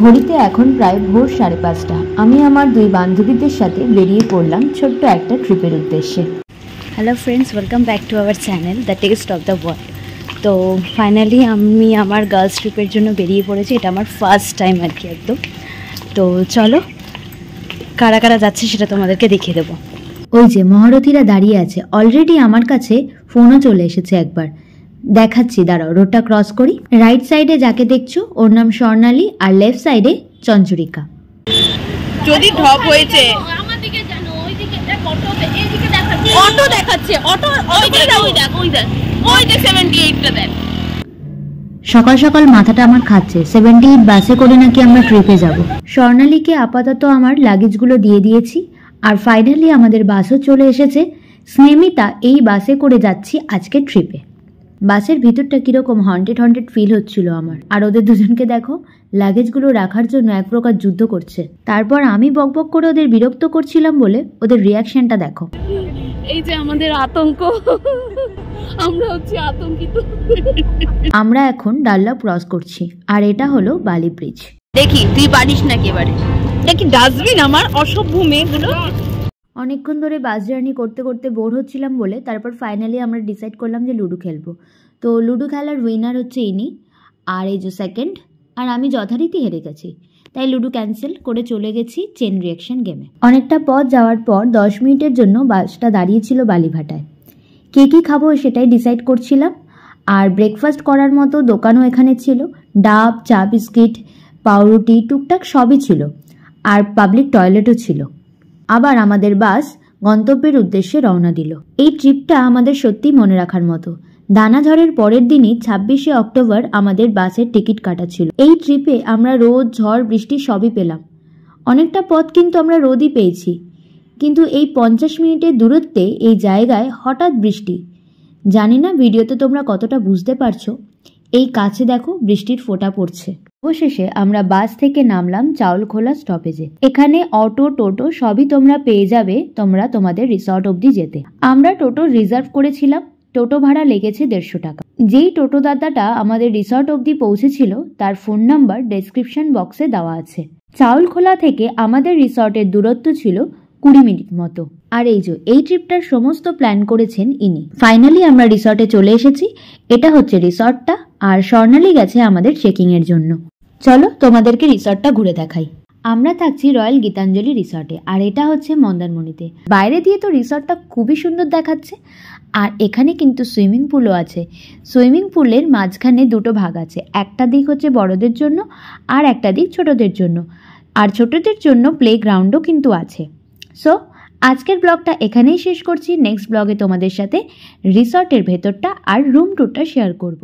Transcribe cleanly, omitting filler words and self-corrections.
ঘড়িতে এখন প্রায় ভোর 5:30। আমি আমার দুই বান্ধবীদের সাথে বেরিয়ে পড়লাম ছোট্ট একটা ট্রিপের উদ্দেশ্যে। Hello friends, welcome back to our channel the test of the world. তো ফাইনালি আমি আমার গার্লস ট্রিপের জন্য বেরিয়ে পড়েছি। এটা আমার ফার্স্ট টাইম আর কি একদম। তো চলো, কারা কারা যাচ্ছে সেটা তোমাদেরকে দেখিয়ে দেবো। ওই যে মহারথীরা দাঁড়িয়ে আছে, অলরেডি আমার কাছে ফোনও চলে এসেছে একবার। দেখাচ্ছি, দাঁড়াও, রোডটা ক্রস করি। রাইট সাইডে যাকে দেখছো ওর নাম স্বর্ণালী, আর লেফট সাইডে চঞ্চুরিকা। যদি ড্রপ হয়েছে আমার দিকে জানো, ওই দিকে দেখ, এইদিকে দেখাচ্ছে, অটো দেখাচ্ছে, অটো ওই দেখ, ওই দেখ 78টা দেখ। সকাল সকাল মাথাটা আমার খাচ্ছে। 78 বাসে করে নাকি আমরা ট্রিপে যাব। স্বর্ণালীকে আপাতত আমার লাগেজগুলো দিয়ে দিয়েছি, আর ফাইনালি আমাদের বাসও চলে এসেছে। স্নেমিতা এই বাসে করে যাচ্ছি আজকে ট্রিপে। বাসের ভিতরটা কিরকম হন্টেড ফিল হচ্ছিল আমার। আর ওদের দুজনকে দেখো, লাগেজগুলো রাখার জন্য এক প্রকার যুদ্ধ করছে। তারপর আমি বকবক করে ওদের বিরক্ত করছিলাম বলে ওদের রিয়াকশনটা দেখো। এই যে আমাদের আতঙ্ক, আমরা হচ্ছে আতঙ্কিত। আমরা এখন ডাল্লা ক্রস করছি, আর এটা হলো বালি ব্রিজ। দেখি তুই পারিস নাকি এবারে। দেখি ডাস্টবিন আমার অসভ্য মেয়েগুলো। অনেকক্ষণ ধরে বাস জার্নি করতে করতে বোর হচ্ছিলাম বলে তারপর ফাইনালি আমরা ডিসাইড করলাম যে লুডো খেলবো। তো লুডো খেলার উইনার হচ্ছে ইনি, আর এই যে সেকেন্ড, আর আমি যথারীতি হেরে গেছি। তাই লুডো ক্যান্সেল করে চলে গেছি চেন রিয়াকশন গেমে। অনেকটা পথ যাওয়ার পর 10 মিনিটের জন্য বাসটা দাঁড়িয়েছিল বালিভাটায়। কে কী খাবো সেটাই ডিসাইড করছিলাম। আর ব্রেকফাস্ট করার মতো দোকানও এখানে ছিল। ডাব, চা, বিস্কিট, পাউরুটি, টুকটাক সবই ছিল। আর পাবলিক টয়লেটও ছিল। আবার আমাদের বাস গন্তব্যের উদ্দেশ্যে রওনা দিল। এই ট্রিপটা আমাদের সত্যি মনে রাখার মতো। দানাঝড়ের পরের দিনই 26শে অক্টোবর আমাদের বাসের টিকিট কাটা ছিল। এই ট্রিপে আমরা রোদ, ঝড়, বৃষ্টি সবই পেলাম। অনেকটা পথ কিন্তু আমরা রোদই পেয়েছি, কিন্তু এই 50 মিনিটের দূরত্বে এই জায়গায় হঠাৎ বৃষ্টি। জানি না ভিডিওতে তোমরা কতটা বুঝতে পারছো। এই কাছে দেখো বৃষ্টির ফোঁটা পড়ছে। অবশেষে আমরা বাস থেকে নামলাম চাউলখোলা স্টপেজে। এখানে অটো, টোটো সবই তোমরা পেয়ে যাবে তোমরা তোমাদের রিসর্ট অবধি যেতে। আমরা টোটো রিজার্ভ করেছিলাম। টোটো ভাড়া লেগেছে 150 টাকা। যেই টোটো দাদাটা আমাদের রিসর্ট অবধি পৌঁছেছিল তার ফোন নাম্বার ডেসক্রিপশন বক্সে দেওয়া আছে। চাউলখোলা থেকে আমাদের রিসর্টের দূরত্ব ছিল 20 মিনিট মতো। আর এই ট্রিপটার সমস্ত প্ল্যান করেছেন ইনি। ফাইনালি আমরা রিসর্টে চলে এসেছি। এটা হচ্ছে রিসর্টটা, আর স্বর্ণালী গেছে আমাদের চেকিং এর জন্য। চলো তোমাদেরকে রিসর্টটা ঘুরে দেখাই। আমরা থাকছি রয়্যাল গীতাঞ্জলি রিসর্টে, আর এটা হচ্ছে মন্দারমণিতে। বাইরে দিয়ে তো রিসর্টটা খুবই সুন্দর দেখাচ্ছে। আর এখানে কিন্তু সুইমিং পুলও আছে। সুইমিং পুলের মাঝখানে দুটো ভাগ আছে, একটা দিক হচ্ছে বড়দের জন্য আর একটা দিক ছোটদের জন্য। আর ছোটদের জন্য প্লে গ্রাউন্ডও কিন্তু আছে। সো আজকের ব্লগটা এখানেই শেষ করছি। নেক্সট ব্লগে তোমাদের সাথে রিসর্টের ভেতরটা আর রুম ট্যুরটা শেয়ার করব।